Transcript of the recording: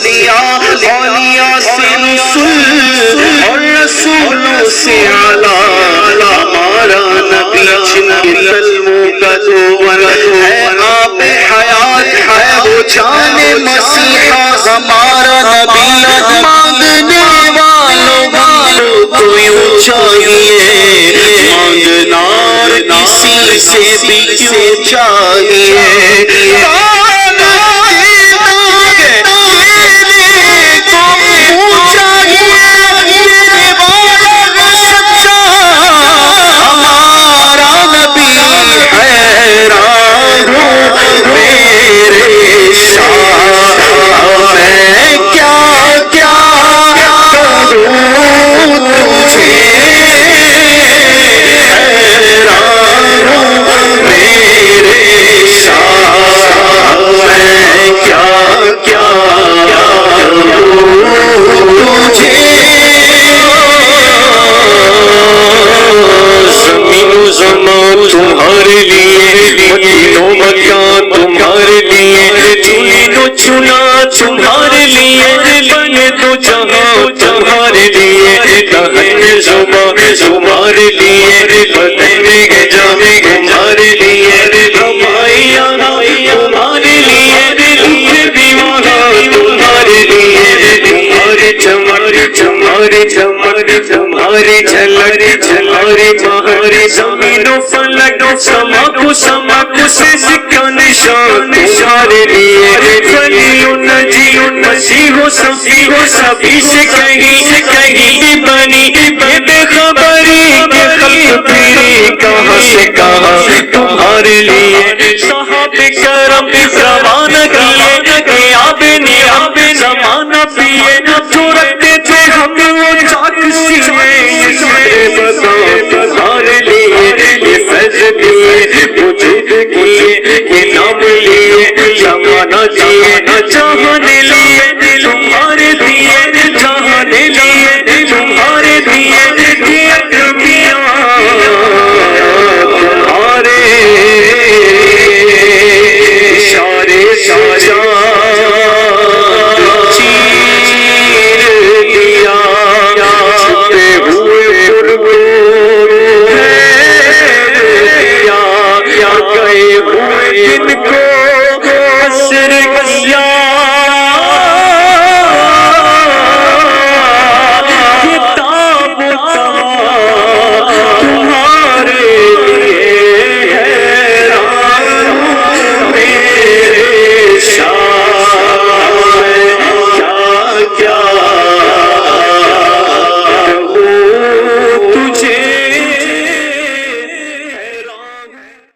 اولیاء سے رسول اور رسولوں سے اعلیٰ ہمارا نبی جن کے کلموں کا دور ہے آب حیات ہے وہ جان مسیحا ہمارا نبی مانگنے والوں کو یوں چاہیے مانگنا کسی سے بھی کیوں چاہیے تمہارے لیے مدینہ مکہ تمہارے لیے چنین و چنا تمہارے لیے بنے تو جہاں تمہارے لیے دہن زباں تمہارے لیے بدنے کے جامع تمہارے لیے ہمائیاں تمہارے لیے بھی وہاں تمہارے لیے تمہارے تمہاری جھلک تمہاری بہاری زمین و فلک سماک سے سکہ نشان تمہارے لیے ولی و نجی و مسیح و صفی و سبھی سے کہیں بنی یہ بے خبری کے خلق پھری کہاں سے کہاں تمہارے لیے صحابہ کرم روانہ کیے آب نیاب زمانہ پیے جو رکھتے تھے ہم وہ چاک سینے